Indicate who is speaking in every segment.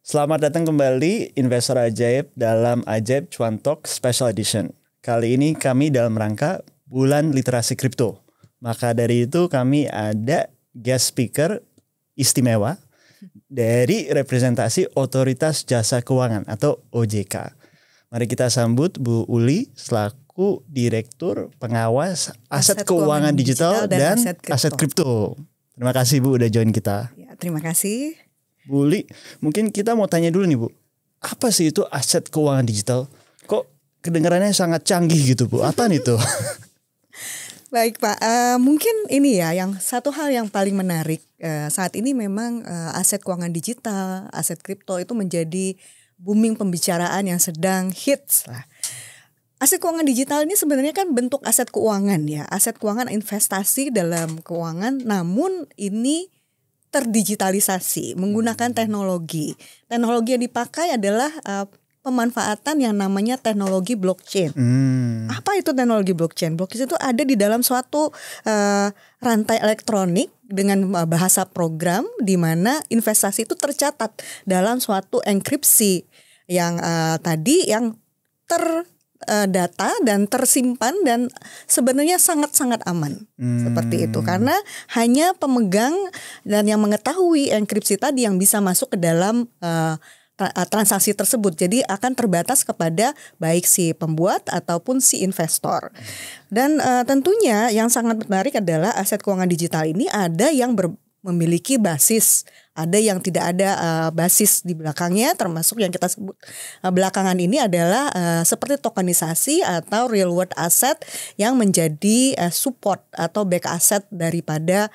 Speaker 1: Selamat datang kembali Investor Ajaib dalam Ajaib Cuan Talk Special Edition. Kali ini kami dalam rangka Bulan Literasi Kripto. Maka dari itu kami ada guest speaker istimewa dari representasi Otoritas Jasa Keuangan atau OJK. Mari kita sambut Bu Uli selaku Direktur Pengawas Aset Keuangan Digital dan Aset Kripto. Terima kasih Bu udah join kita.
Speaker 2: Ya, terima kasih.
Speaker 1: Bu Uli, mungkin kita mau tanya dulu nih Bu, apa sih itu aset keuangan digital? Kok kedengarannya sangat canggih gitu Bu, apa nih itu?
Speaker 2: Baik Pak, mungkin ini ya yang satu hal yang paling menarik saat ini memang aset keuangan digital, aset kripto itu menjadi booming pembicaraan yang sedang hits lah. Aset keuangan digital ini sebenarnya kan bentuk aset keuangan ya, aset keuangan investasi dalam keuangan, namun ini terdigitalisasi menggunakan teknologi. Teknologi yang dipakai adalah pemanfaatan yang namanya teknologi blockchain. Apa itu teknologi blockchain? Blockchain itu ada di dalam suatu rantai elektronik dengan bahasa program di mana investasi itu tercatat dalam suatu enkripsi yang tadi yang data dan tersimpan dan sebenarnya sangat-sangat aman seperti itu karena hanya pemegang dan yang mengetahui enkripsi tadi yang bisa masuk ke dalam transaksi tersebut. Jadi akan terbatas kepada baik si pembuat ataupun si investor. Dan tentunya yang sangat menarik adalah aset keuangan digital ini ada yang memiliki basis, ada yang tidak ada basis di belakangnya, termasuk yang kita sebut belakangan ini adalah seperti tokenisasi atau real world asset yang menjadi support atau back asset daripada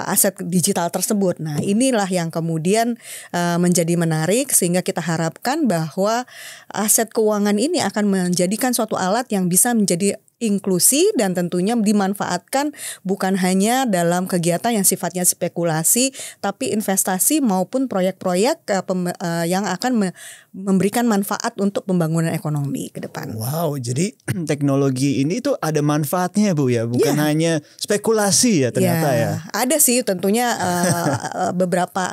Speaker 2: aset digital tersebut. Nah, inilah yang kemudian menjadi menarik sehingga kita harapkan bahwa aset keuangan ini akan menjadikan suatu alat yang bisa menjadi inklusi dan tentunya dimanfaatkan bukan hanya dalam kegiatan yang sifatnya spekulasi tapi investasi maupun proyek-proyek yang akan memberikan manfaat untuk pembangunan ekonomi ke depan.
Speaker 1: Wow, jadi teknologi ini tuh ada manfaatnya Bu ya, bukan hanya spekulasi ya ternyata ya.
Speaker 2: Ada sih tentunya beberapa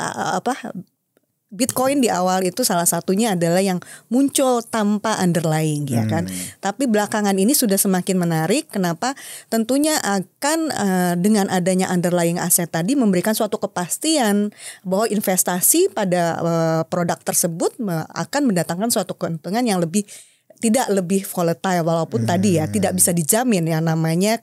Speaker 2: Bitcoin di awal itu salah satunya adalah yang muncul tanpa underlying ya kan. Tapi belakangan ini sudah semakin menarik. Kenapa? Tentunya akan dengan adanya underlying aset tadi memberikan suatu kepastian bahwa investasi pada produk tersebut akan mendatangkan suatu keuntungan yang tidak lebih volatile walaupun tadi ya tidak bisa dijamin yang namanya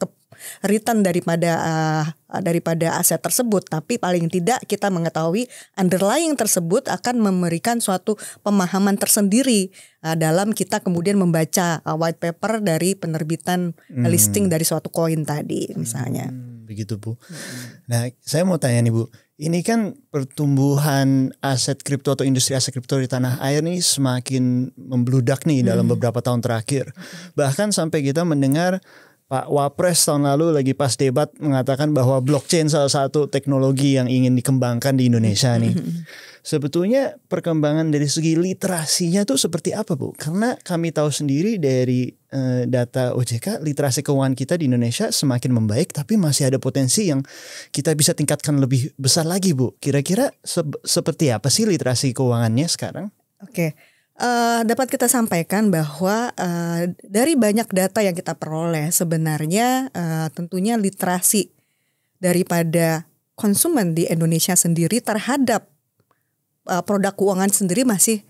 Speaker 2: return daripada aset tersebut, tapi paling tidak kita mengetahui underlying tersebut akan memberikan suatu pemahaman tersendiri dalam kita kemudian membaca white paper dari penerbitan listing dari suatu koin tadi misalnya.
Speaker 1: Begitu Bu. Nah, saya mau tanya nih Bu, ini kan pertumbuhan aset kripto atau industri aset kripto di tanah air nih semakin membludak nih dalam beberapa tahun terakhir. Bahkan sampai kita mendengar Pak Wapres tahun lalu lagi pas debat mengatakan bahwa blockchain salah satu teknologi yang ingin dikembangkan di Indonesia nih. Sebetulnya perkembangan dari segi literasinya tuh seperti apa Bu? Karena kami tahu sendiri dari data OJK literasi keuangan kita di Indonesia semakin membaik tapi masih ada potensi yang kita bisa tingkatkan lebih besar lagi Bu. Kira-kira seperti apa sih literasi keuangannya sekarang?
Speaker 2: Oke. Dapat kita sampaikan bahwa dari banyak data yang kita peroleh sebenarnya tentunya literasi daripada konsumen di Indonesia sendiri terhadap produk keuangan sendiri masih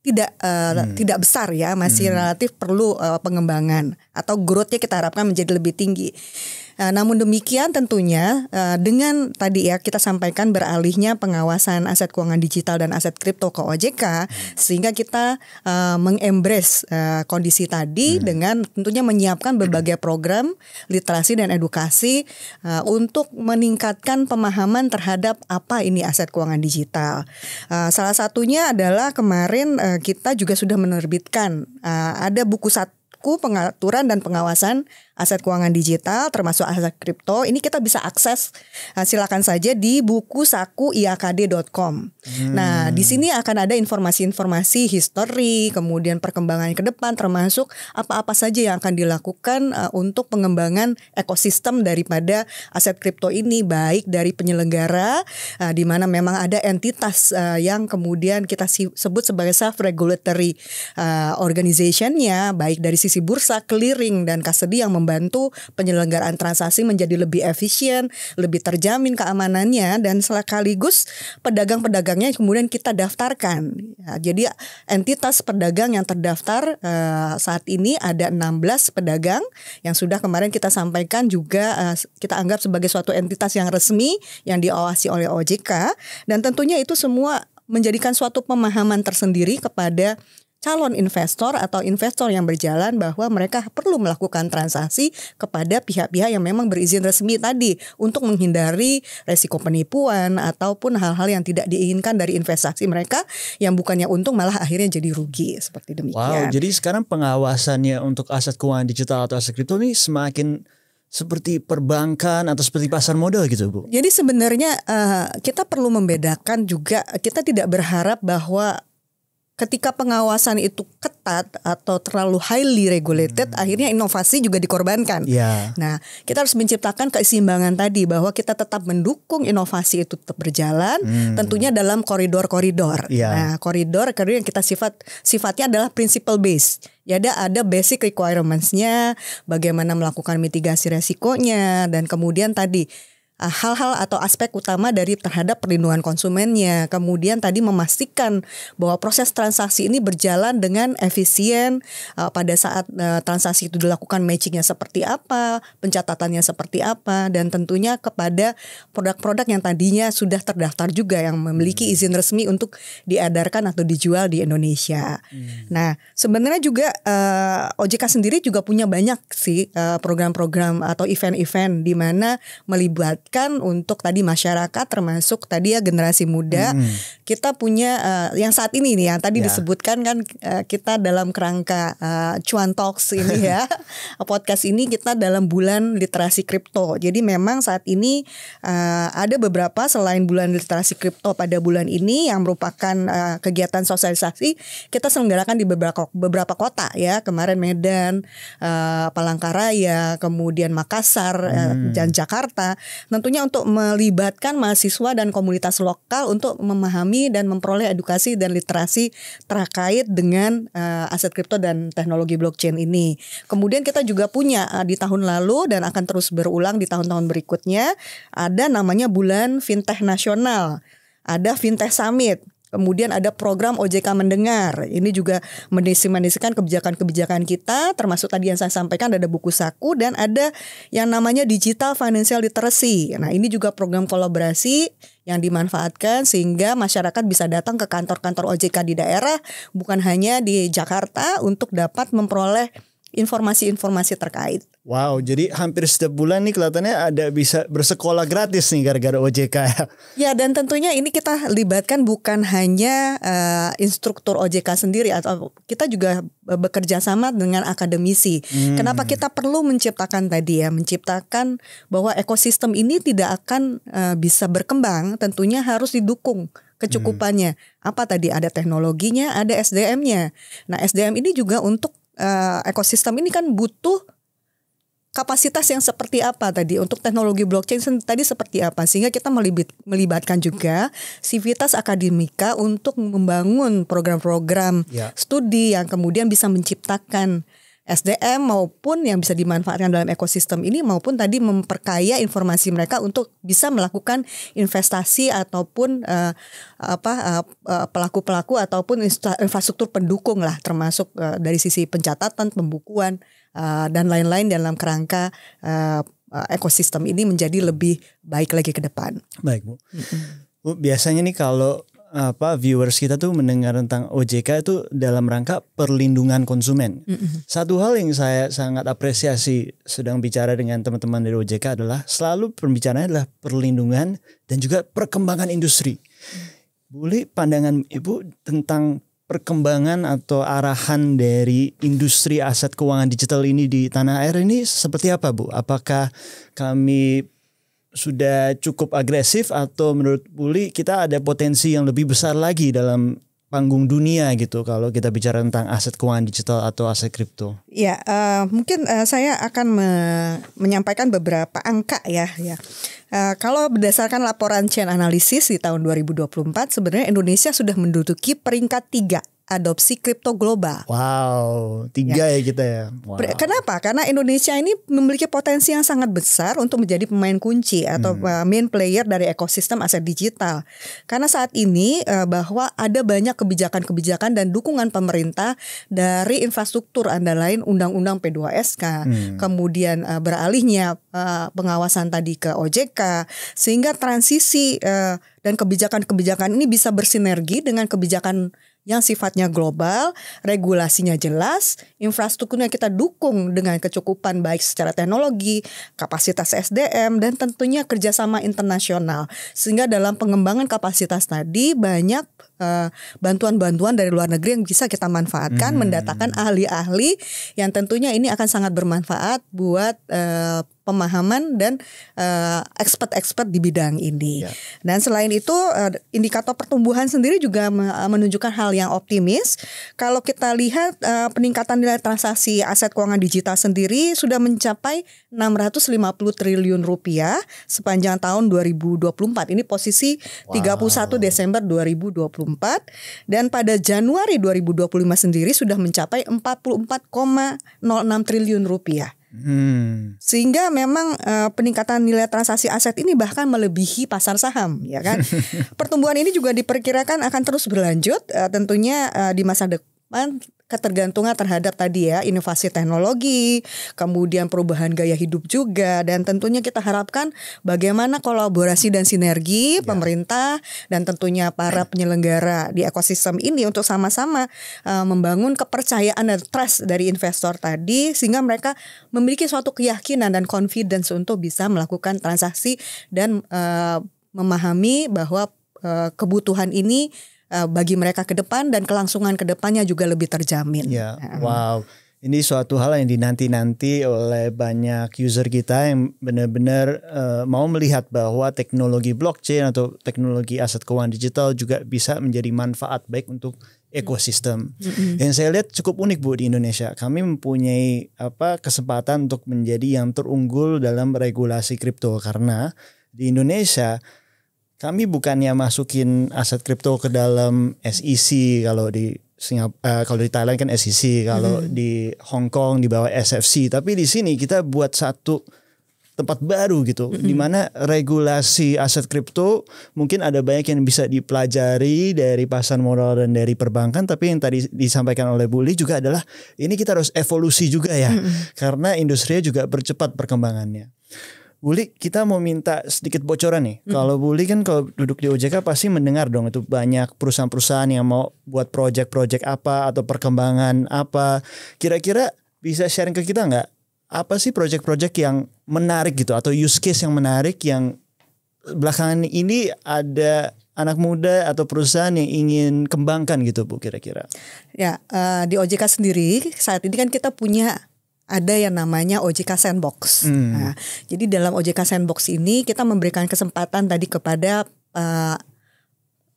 Speaker 2: tidak besar ya, masih relatif perlu pengembangan atau growth-nya kita harapkan menjadi lebih tinggi. Namun demikian tentunya dengan tadi ya kita sampaikan beralihnya pengawasan aset keuangan digital dan aset kripto ke OJK sehingga kita mengembrace kondisi tadi dengan tentunya menyiapkan berbagai program literasi dan edukasi untuk meningkatkan pemahaman terhadap apa ini aset keuangan digital. Salah satunya adalah kemarin kita juga sudah menerbitkan ada buku pengaturan dan pengawasan aset keuangan digital termasuk aset kripto. Ini kita bisa akses silakan saja di buku saku iakd.com. Nah, di sini akan ada informasi-informasi history, kemudian perkembangan ke depan termasuk apa-apa saja yang akan dilakukan untuk pengembangan ekosistem daripada aset kripto ini, baik dari penyelenggara di mana memang ada entitas yang kemudian kita sebut sebagai self-regulatory organization-nya, baik dari sisi bursa, clearing, dan custody yang membantu penyelenggaraan transaksi menjadi lebih efisien, lebih terjamin keamanannya, dan sekaligus pedagang-pedagangnya kemudian kita daftarkan. Ya, jadi entitas pedagang yang terdaftar saat ini ada 16 pedagang yang sudah kemarin kita sampaikan juga kita anggap sebagai suatu entitas yang resmi yang diawasi oleh OJK, dan tentunya itu semua menjadikan suatu pemahaman tersendiri kepada calon investor atau investor yang berjalan bahwa mereka perlu melakukan transaksi kepada pihak-pihak yang memang berizin resmi tadi untuk menghindari resiko penipuan ataupun hal-hal yang tidak diinginkan dari investasi mereka yang bukannya untung malah akhirnya jadi rugi, seperti demikian.
Speaker 1: Wow, jadi sekarang pengawasannya untuk aset keuangan digital atau aset kripto ini semakin seperti perbankan atau seperti pasar modal gitu, Bu?
Speaker 2: Jadi sebenarnya kita perlu membedakan juga, kita tidak berharap bahwa ketika pengawasan itu ketat atau terlalu highly regulated, akhirnya inovasi juga dikorbankan.
Speaker 1: Yeah.
Speaker 2: Nah, kita harus menciptakan keseimbangan tadi bahwa kita tetap mendukung inovasi itu tetap berjalan, tentunya dalam koridor-koridor.
Speaker 1: Yeah.
Speaker 2: Nah, koridor yang kita sifatnya adalah principle based. Ya, ada basic requirements-nya, bagaimana melakukan mitigasi resikonya, dan kemudian tadi hal-hal atau aspek utama dari terhadap perlindungan konsumennya. Kemudian tadi memastikan bahwa proses transaksi ini berjalan dengan efisien, pada saat transaksi itu dilakukan matchingnya seperti apa, pencatatannya seperti apa, dan tentunya kepada produk-produk yang tadinya sudah terdaftar juga yang memiliki izin resmi untuk diedarkan atau dijual di Indonesia. Nah, sebenarnya juga OJK sendiri juga punya banyak sih program-program atau event-event di mana melibatkan untuk tadi masyarakat termasuk tadi ya generasi muda. Kita punya yang saat ini nih yang tadi disebutkan kan, kita dalam kerangka Cuan Talks ini ya podcast ini kita dalam bulan literasi kripto. Jadi memang saat ini ada beberapa selain bulan literasi kripto pada bulan ini yang merupakan kegiatan sosialisasi kita selenggarakan di beberapa kota ya. Kemarin Medan, Palangkaraya, kemudian Makassar, dan Jakarta. Tentunya untuk melibatkan mahasiswa dan komunitas lokal untuk memahami dan memperoleh edukasi dan literasi terkait dengan aset kripto dan teknologi blockchain ini. Kemudian kita juga punya di tahun lalu dan akan terus berulang di tahun-tahun berikutnya, ada namanya Bulan Fintech Nasional, ada Fintech Summit. Kemudian ada program OJK Mendengar. Ini juga mendeskripsikan kebijakan-kebijakan kita, termasuk tadi yang saya sampaikan ada buku saku dan ada yang namanya Digital Financial Literacy. Nah, ini juga program kolaborasi yang dimanfaatkan sehingga masyarakat bisa datang ke kantor-kantor OJK di daerah, bukan hanya di Jakarta, untuk dapat memperoleh informasi-informasi terkait.
Speaker 1: Wow, jadi hampir setiap bulan nih kelihatannya ada bisa bersekolah gratis nih gara-gara OJK ya.
Speaker 2: Ya, dan tentunya ini kita libatkan bukan hanya instruktur OJK sendiri, atau kita juga bekerja sama dengan akademisi. Kenapa kita perlu menciptakan bahwa ekosistem ini tidak akan bisa berkembang, tentunya harus didukung kecukupannya. Apa tadi, ada teknologinya, ada SDM-nya. Nah, SDM ini juga untuk ekosistem ini kan butuh kapasitas yang seperti apa tadi untuk teknologi blockchain tadi seperti apa, sehingga kita melibatkan juga sivitas akademika untuk membangun program-program studi yang kemudian bisa menciptakan SDM maupun yang bisa dimanfaatkan dalam ekosistem ini, maupun tadi memperkaya informasi mereka untuk bisa melakukan investasi ataupun pelaku-pelaku ataupun infrastruktur pendukung lah, termasuk dari sisi pencatatan, pembukuan, dan lain-lain dalam kerangka ekosistem ini menjadi lebih baik lagi ke depan.
Speaker 1: Baik, Bu. Bu, biasanya nih kalau viewers kita tuh mendengar tentang OJK itu dalam rangka perlindungan konsumen. Satu hal yang saya sangat apresiasi sedang bicara dengan teman-teman dari OJK adalah selalu pembicaraannya adalah perlindungan dan juga perkembangan industri. Boleh pandangan Ibu tentang perkembangan atau arahan dari industri aset keuangan digital ini di tanah air ini seperti apa, Bu? Apakah kami sudah cukup agresif atau menurut Buli kita ada potensi yang lebih besar lagi dalam panggung dunia gitu kalau kita bicara tentang aset keuangan digital atau aset kripto?
Speaker 2: Ya, mungkin saya akan menyampaikan beberapa angka ya. Kalau berdasarkan laporan Chain Analysis di tahun 2024, sebenarnya Indonesia sudah menduduki peringkat 3 adopsi kripto global.
Speaker 1: Wow, 3 ya kita ya. Wow.
Speaker 2: Kenapa? Karena Indonesia ini memiliki potensi yang sangat besar untuk menjadi pemain kunci atau main player dari ekosistem aset digital. Karena saat ini bahwa ada banyak kebijakan-kebijakan dan dukungan pemerintah dari infrastruktur antara lain Undang-Undang P2SK, kemudian beralihnya pengawasan tadi ke OJK, sehingga transisi dan kebijakan-kebijakan ini bisa bersinergi dengan kebijakan yang sifatnya global, regulasinya jelas, infrastrukturnya kita dukung dengan kecukupan baik secara teknologi, kapasitas SDM, dan tentunya kerjasama internasional. Sehingga dalam pengembangan kapasitas tadi banyak bantuan-bantuan dari luar negeri yang bisa kita manfaatkan, mendatangkan ahli-ahli yang tentunya ini akan sangat bermanfaat buat pemahaman dan expert-expert di bidang ini. Yeah. Dan selain itu indikator pertumbuhan sendiri juga menunjukkan hal yang optimis. Kalau kita lihat peningkatan nilai transaksi aset keuangan digital sendiri sudah mencapai 650 triliun rupiah sepanjang tahun 2024. Ini posisi 31 Desember 2024 dan pada Januari 2025 sendiri sudah mencapai 44,06 triliun rupiah. Sehingga memang peningkatan nilai transaksi aset ini bahkan melebihi pasar saham, ya kan? Pertumbuhan ini juga diperkirakan akan terus berlanjut, tentunya di masa depan ketergantungan terhadap tadi ya inovasi teknologi, kemudian perubahan gaya hidup juga, dan tentunya kita harapkan bagaimana kolaborasi dan sinergi pemerintah dan tentunya para penyelenggara di ekosistem ini untuk sama-sama membangun kepercayaan dan trust dari investor tadi sehingga mereka memiliki suatu keyakinan dan confidence untuk bisa melakukan transaksi dan memahami bahwa kebutuhan ini bagi mereka ke depan dan kelangsungan ke depannya juga lebih terjamin.
Speaker 1: Ya, wow. Ini suatu hal yang dinanti-nanti oleh banyak user kita yang benar-benar mau melihat bahwa teknologi blockchain atau teknologi aset keuangan digital juga bisa menjadi manfaat baik untuk ekosistem. Yang saya lihat cukup unik, Bu, di Indonesia. Kami mempunyai kesempatan untuk menjadi yang terunggul dalam regulasi kripto karena di Indonesia kami bukannya masukin aset kripto ke dalam SEC, kalau di kalau di Thailand kan SEC, kalau di Hong Kong di bawah SFC, tapi di sini kita buat satu tempat baru gitu, di mana regulasi aset kripto mungkin ada banyak yang bisa dipelajari dari pasar modal dan dari perbankan, tapi yang tadi disampaikan oleh Buli juga adalah ini kita harus evolusi juga ya, karena industrinya juga bercepat perkembangannya. Buli, kita mau minta sedikit bocoran nih. Kalau Buli kan kalau duduk di OJK pasti mendengar dong itu banyak perusahaan-perusahaan yang mau buat project-project apa atau perkembangan apa. Kira-kira bisa sharing ke kita nggak? Apa sih project-project yang menarik gitu atau use case yang menarik yang belakangan ini ada anak muda atau perusahaan yang ingin kembangkan gitu, Bu, kira-kira?
Speaker 2: Ya, di OJK sendiri saat ini kan kita punya ada yang namanya OJK Sandbox. Nah, jadi dalam OJK Sandbox ini kita memberikan kesempatan tadi kepada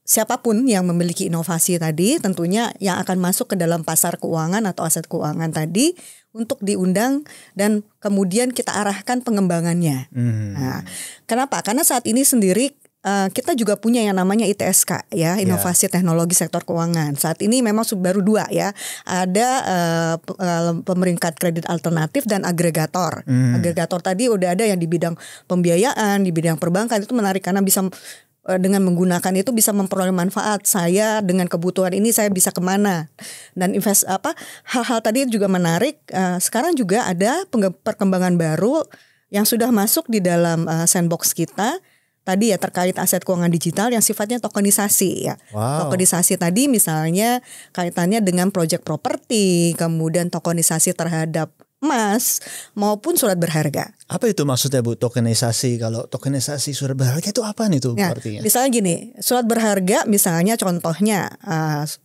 Speaker 2: siapapun yang memiliki inovasi tadi, tentunya yang akan masuk ke dalam pasar keuangan atau aset keuangan tadi untuk diundang dan kemudian kita arahkan pengembangannya. Nah, kenapa? Karena saat ini sendiri kita juga punya yang namanya ITSK ya, Inovasi Teknologi Sektor Keuangan. Saat ini memang baru 2 ya. Ada pemeringkat kredit alternatif dan agregator. Agregator tadi udah ada yang di bidang pembiayaan, di bidang perbankan, itu menarik karena bisa dengan menggunakan itu bisa memperoleh manfaat. Saya dengan kebutuhan ini saya bisa kemana. Dan hal-hal tadi juga menarik. Sekarang juga ada perkembangan baru yang sudah masuk di dalam sandbox kita. Tadi ya terkait aset keuangan digital yang sifatnya tokenisasi ya. Tokenisasi tadi misalnya kaitannya dengan project properti, kemudian tokenisasi terhadap emas maupun surat berharga.
Speaker 1: Apa itu maksudnya Bu tokenisasi? Kalau tokenisasi surat berharga itu apa nih tuh artinya?
Speaker 2: Misalnya gini, surat berharga misalnya contohnya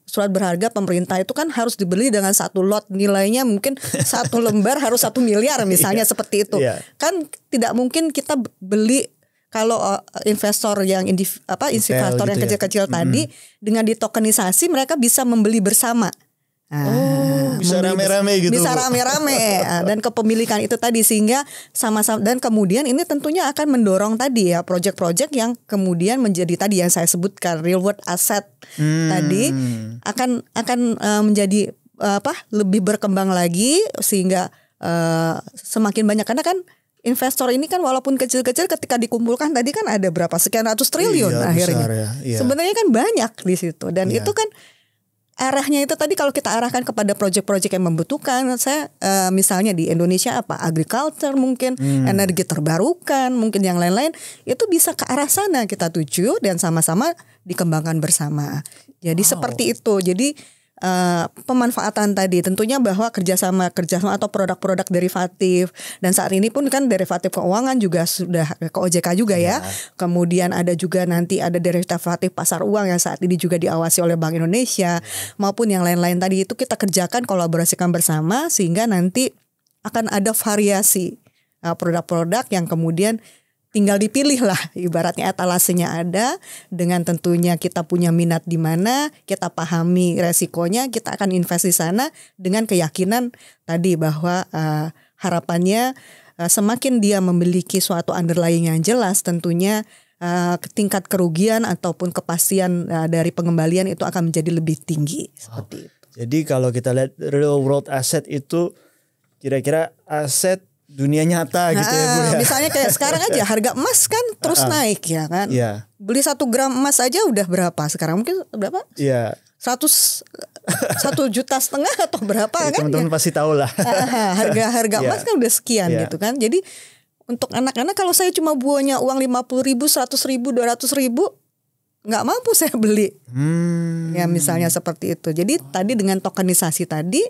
Speaker 2: surat berharga pemerintah itu kan harus dibeli dengan satu lot nilainya mungkin satu lembar harus 1 miliar misalnya seperti itu. Kan tidak mungkin kita beli kalau investor yang investor yang kecil-kecil tadi dengan ditokenisasi mereka bisa membeli bersama.
Speaker 1: Bisa rame-rame gitu.
Speaker 2: Bisa rame-rame dan kepemilikan itu tadi sehingga sama-sama dan kemudian ini tentunya akan mendorong tadi ya proyek-proyek yang kemudian menjadi tadi yang saya sebutkan real world asset tadi akan menjadi lebih berkembang lagi sehingga semakin banyak karena kan investor ini kan walaupun kecil-kecil ketika dikumpulkan tadi kan ada berapa sekian ratus triliun akhirnya. Sebenarnya kan banyak di situ dan itu kan arahnya itu tadi kalau kita arahkan kepada proyek-proyek yang membutuhkan, saya misalnya di Indonesia agriculture mungkin, energi terbarukan, mungkin yang lain-lain, itu bisa ke arah sana kita tuju dan sama-sama dikembangkan bersama. Jadi seperti itu. Jadi pemanfaatan tadi tentunya bahwa kerjasama atau produk-produk derivatif dan saat ini pun kan derivatif keuangan juga sudah ke OJK juga ya. Kemudian ada juga nanti ada derivatif pasar uang yang saat ini juga diawasi oleh Bank Indonesia maupun yang lain-lain tadi itu kita kerjakan kolaborasikan bersama sehingga nanti akan ada variasi produk-produk yang kemudian tinggal dipilih lah ibaratnya etalasenya ada dengan tentunya kita punya minat di mana kita pahami resikonya kita akan invest di sana dengan keyakinan tadi bahwa harapannya semakin dia memiliki suatu underlying yang jelas tentunya tingkat kerugian ataupun kepastian dari pengembalian itu akan menjadi lebih tinggi seperti itu.
Speaker 1: Jadi kalau kita lihat real world asset itu kira-kira aset dunia nyata gitu ya Bu ya.
Speaker 2: Misalnya kayak sekarang aja harga emas kan terus naik ya kan. Beli 1 gram emas aja udah berapa sekarang mungkin berapa? 1,5 juta atau berapa kan?
Speaker 1: Teman-teman pasti tahu lah.
Speaker 2: Harga emas kan udah sekian gitu kan. Jadi untuk anak-anak kalau saya cuma punya uang 50.000, 100.000, 200.000 nggak mampu saya beli. Ya misalnya seperti itu. Jadi tadi dengan tokenisasi tadi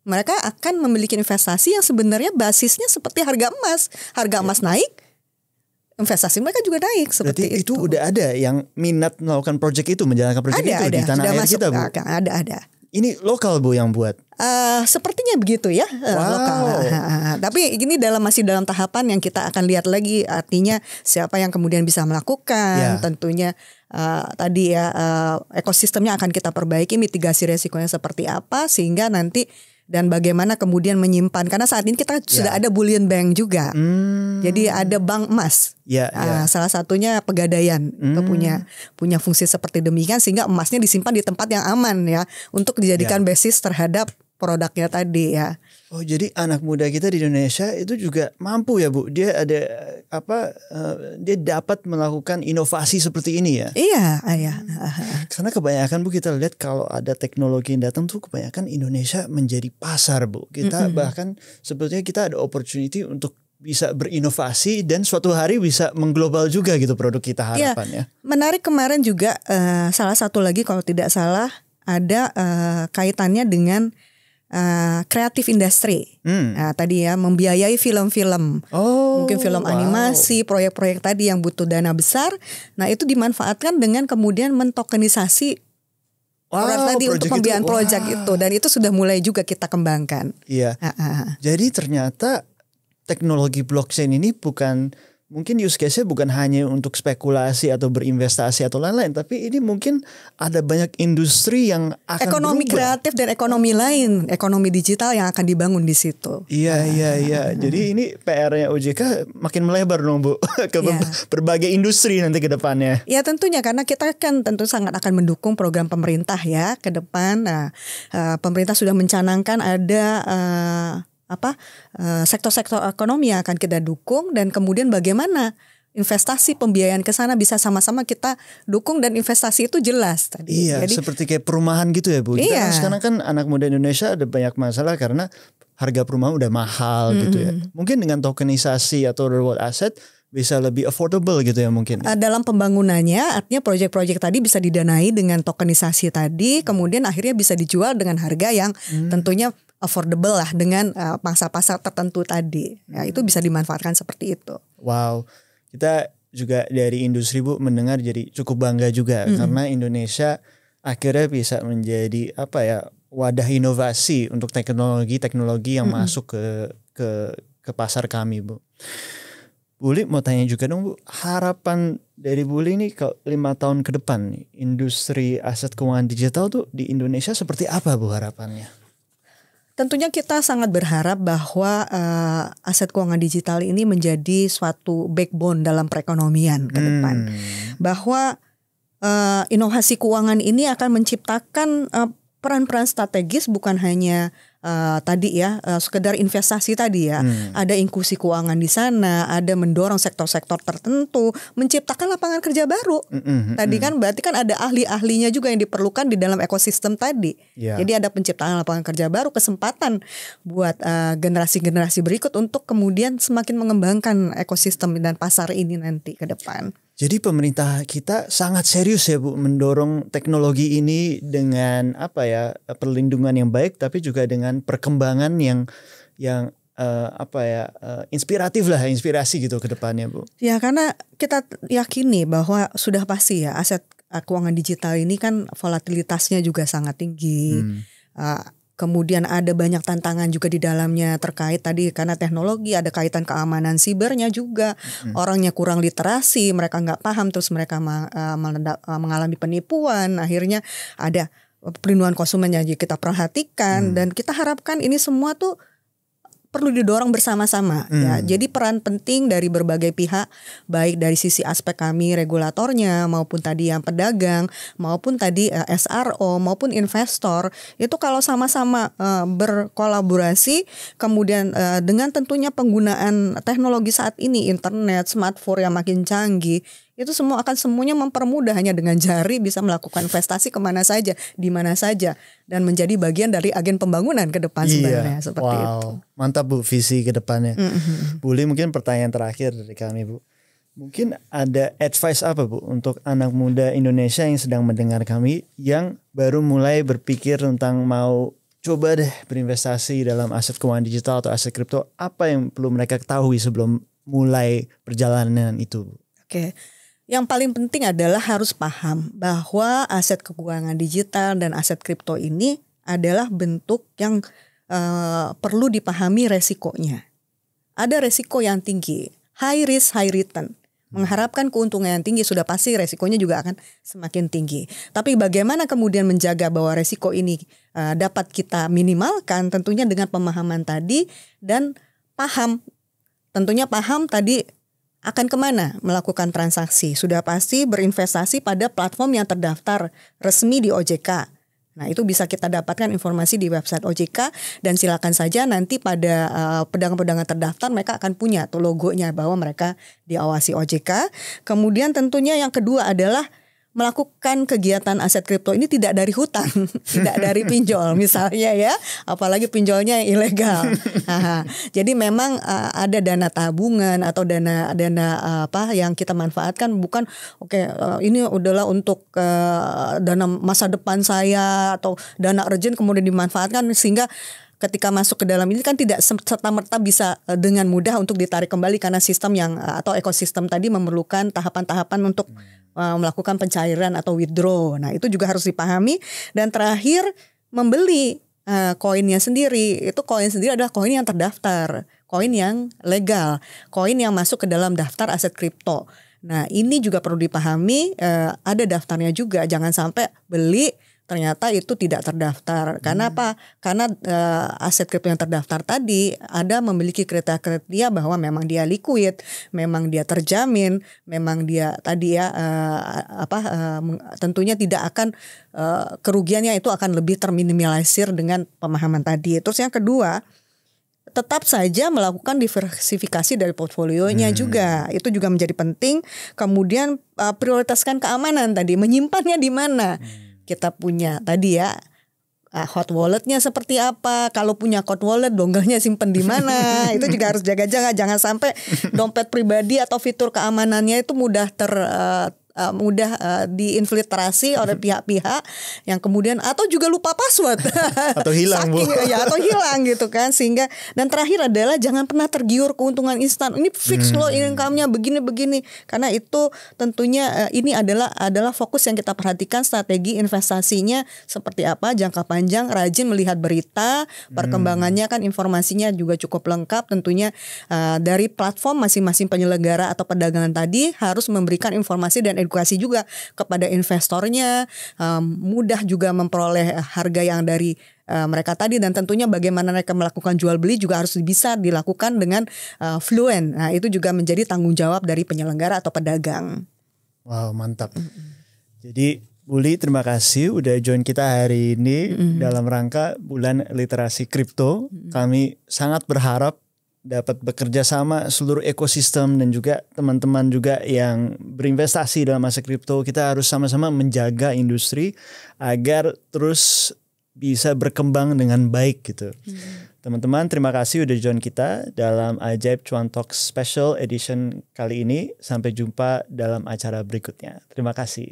Speaker 2: mereka akan memiliki investasi yang sebenarnya basisnya seperti harga emas. Harga emas naik, investasi mereka juga naik seperti
Speaker 1: berarti itu. Udah ada yang minat melakukan proyek itu, menjalankan proyek itu di tanah air kita Bu?
Speaker 2: Ada.
Speaker 1: Ini lokal Bu yang buat?
Speaker 2: Sepertinya begitu ya, lokal. Tapi ini masih dalam tahapan yang kita akan lihat lagi. Artinya siapa yang kemudian bisa melakukan, tentunya tadi ya ekosistemnya akan kita perbaiki, mitigasi resikonya seperti apa sehingga nanti dan bagaimana kemudian menyimpan karena saat ini kita sudah ada bullion bank juga. Jadi ada bank emas. Salah satunya Pegadaian itu punya fungsi seperti demikian sehingga emasnya disimpan di tempat yang aman ya untuk dijadikan basis terhadap produknya tadi ya.
Speaker 1: Oh jadi anak muda kita di Indonesia itu juga mampu ya Bu. Dia ada dia dapat melakukan inovasi seperti ini ya.
Speaker 2: Iya.
Speaker 1: Karena kebanyakan Bu kita lihat kalau ada teknologi yang datang tuh kebanyakan Indonesia menjadi pasar Bu. Kita bahkan sebetulnya kita ada opportunity untuk bisa berinovasi dan suatu hari bisa mengglobal juga gitu produk kita harapannya.
Speaker 2: Menarik kemarin juga salah satu lagi kalau tidak salah ada kaitannya dengan kreatif industri. Tadi ya membiayai film-film, mungkin film animasi, proyek-proyek tadi yang butuh dana besar. Nah itu dimanfaatkan dengan kemudian mentokenisasi orang tadi untuk pembiayaan proyek itu dan itu sudah mulai juga kita kembangkan.
Speaker 1: Iya. Jadi ternyata teknologi blockchain ini mungkin use case-nya bukan hanya untuk spekulasi atau berinvestasi atau lain-lain, tapi ini mungkin ada banyak industri yang akan
Speaker 2: ekonomi
Speaker 1: berubah.
Speaker 2: Kreatif dan ekonomi lain, ekonomi digital yang akan dibangun di situ.
Speaker 1: Iya. Jadi ini PR-nya OJK makin melebar dong Bu ke berbagai industri nanti ke depannya. Ya
Speaker 2: tentunya karena kita kan tentu sangat akan mendukung program pemerintah ya ke depan. Nah, pemerintah sudah mencanangkan ada sektor-sektor ekonomi yang akan kita dukung dan kemudian bagaimana investasi pembiayaan ke sana bisa sama-sama kita dukung dan investasi itu jelas tadi.
Speaker 1: Jadi, seperti kayak perumahan gitu ya Bu. Kita sekarang kan anak muda Indonesia ada banyak masalah karena harga perumahan udah mahal gitu ya. Mungkin dengan tokenisasi atau reward asset bisa lebih affordable gitu ya mungkin.
Speaker 2: Dalam pembangunannya artinya proyek-proyek tadi bisa didanai dengan tokenisasi tadi kemudian akhirnya bisa dijual dengan harga yang tentunya affordable lah dengan pasar-pasar tertentu tadi. Ya, itu bisa dimanfaatkan seperti itu.
Speaker 1: Wow, kita juga dari industri Bu mendengar jadi cukup bangga juga karena Indonesia akhirnya bisa menjadi wadah inovasi untuk teknologi yang masuk ke pasar kami Bu. Bu Li mau tanya juga dong Bu, harapan dari Bu Li nih ke 5 tahun ke depan nih, industri aset keuangan digital tuh di Indonesia seperti apa Bu harapannya?
Speaker 2: Tentunya kita sangat berharap bahwa aset keuangan digital ini menjadi suatu backbone dalam perekonomian ke depan. Bahwa inovasi keuangan ini akan menciptakan peran-peran strategis bukan hanya sekedar investasi tadi ya. Ada inklusi keuangan di sana, ada mendorong sektor-sektor tertentu, menciptakan lapangan kerja baru. Tadi kan berarti kan ada ahli-ahlinya juga yang diperlukan di dalam ekosistem tadi. Jadi ada penciptaan lapangan kerja baru, kesempatan buat generasi-generasi berikut untuk kemudian semakin mengembangkan ekosistem dan pasar ini nanti ke depan.
Speaker 1: Jadi pemerintah kita sangat serius ya Bu mendorong teknologi ini dengan perlindungan yang baik tapi juga dengan perkembangan yang inspirasi gitu ke depannya Bu.
Speaker 2: Ya karena kita yakini bahwa sudah pasti ya aset keuangan digital ini kan volatilitasnya juga sangat tinggi. Kemudian ada banyak tantangan juga di dalamnya terkait tadi karena teknologi, ada kaitan keamanan sibernya juga. Orangnya kurang literasi, mereka nggak paham terus mereka mengalami penipuan. Akhirnya ada perlindungan konsumen yang kita perhatikan dan kita harapkan ini semua tuh perlu didorong bersama-sama ya. Jadi peran penting dari berbagai pihak, baik dari sisi aspek kami regulatornya maupun tadi yang pedagang maupun tadi SRO maupun investor, itu kalau sama-sama berkolaborasi kemudian dengan tentunya penggunaan teknologi saat ini, internet, smartphone yang makin canggih, itu semua akan semuanya mempermudah, hanya dengan jari bisa melakukan investasi kemana saja, di mana saja, dan menjadi bagian dari agen pembangunan ke depan sebenarnya seperti itu.
Speaker 1: Mantap Bu visi ke depannya. Bu Li, mungkin pertanyaan terakhir dari kami Bu. Mungkin ada advice apa Bu untuk anak muda Indonesia yang sedang mendengar kami yang baru mulai berpikir tentang mau coba deh berinvestasi dalam aset keuangan digital atau aset kripto, apa yang perlu mereka ketahui sebelum mulai perjalanan itu Bu?
Speaker 2: Oke. Yang paling penting adalah harus paham bahwa aset keuangan digital dan aset kripto ini adalah bentuk yang perlu dipahami resikonya. Ada resiko yang tinggi, high risk, high return. Mengharapkan keuntungan yang tinggi sudah pasti resikonya juga akan semakin tinggi. Tapi bagaimana kemudian menjaga bahwa resiko ini dapat kita minimalkan, tentunya dengan pemahaman tadi dan tentunya paham tadi akan kemana melakukan transaksi. Sudah pasti berinvestasi pada platform yang terdaftar resmi di OJK. Nah itu bisa kita dapatkan informasi di website OJK dan silakan saja nanti pada pedagang-pedagang terdaftar mereka akan punya tuh logonya bahwa mereka diawasi OJK. Kemudian tentunya yang kedua adalah melakukan kegiatan aset kripto ini tidak dari hutang, tidak dari pinjol misalnya ya, apalagi pinjolnya yang ilegal. Jadi memang ada dana tabungan atau dana yang kita manfaatkan bukan ini adalah untuk dana masa depan saya atau dana urgent kemudian dimanfaatkan sehingga ketika masuk ke dalam ini kan tidak serta-merta bisa dengan mudah untuk ditarik kembali karena sistem atau ekosistem tadi memerlukan tahapan-tahapan untuk melakukan pencairan atau withdraw. Nah itu juga harus dipahami. Dan terakhir membeli koinnya sendiri. Itu koin sendiri adalah koin yang terdaftar, koin yang legal, koin yang masuk ke dalam daftar aset kripto. Nah ini juga perlu dipahami, ada daftarnya juga. Jangan sampai beli ternyata itu tidak terdaftar. Karena apa? Karena aset kripto yang terdaftar tadi ada memiliki kriteria bahwa memang dia liquid, memang dia terjamin, memang dia tadi tentunya tidak akan kerugiannya itu akan lebih terminimalisir dengan pemahaman tadi. Terus yang kedua, tetap saja melakukan diversifikasi dari portfolionya juga. Itu juga menjadi penting. Kemudian prioritaskan keamanan tadi, menyimpannya di mana? Kita punya tadi ya hot walletnya seperti apa, kalau punya hot wallet dongganya simpen di mana, itu juga harus jaga-jaga, jangan sampai dompet pribadi atau fitur keamanannya itu mudah mudah diinfiltrasi oleh pihak-pihak yang kemudian atau juga lupa password
Speaker 1: atau hilang
Speaker 2: atau hilang gitu kan. Sehingga dan terakhir adalah jangan pernah tergiur keuntungan instan. Ini fix loh income-nya begini-begini, karena itu tentunya ini adalah fokus yang kita perhatikan, strategi investasinya seperti apa, jangka panjang, rajin melihat berita, perkembangannya kan informasinya juga cukup lengkap tentunya. Dari platform masing-masing penyelenggara atau perdagangan tadi harus memberikan informasi dan edukasi juga kepada investornya, mudah juga memperoleh harga yang dari mereka tadi, dan tentunya bagaimana mereka melakukan jual beli juga harus bisa dilakukan dengan fluent. Nah, itu juga menjadi tanggung jawab dari penyelenggara atau pedagang.
Speaker 1: Wow, mantap. Jadi Bu Li, terima kasih udah join kita hari ini dalam rangka Bulan Literasi Kripto. Kami sangat berharap dapat bekerja sama seluruh ekosistem dan juga teman-teman juga yang berinvestasi dalam aset kripto. Kita harus sama-sama menjaga industri agar terus bisa berkembang dengan baik gitu. Teman-teman, terima kasih udah join kita dalam Ajaib Cuan Talk Special Edition kali ini. Sampai jumpa dalam acara berikutnya. Terima kasih.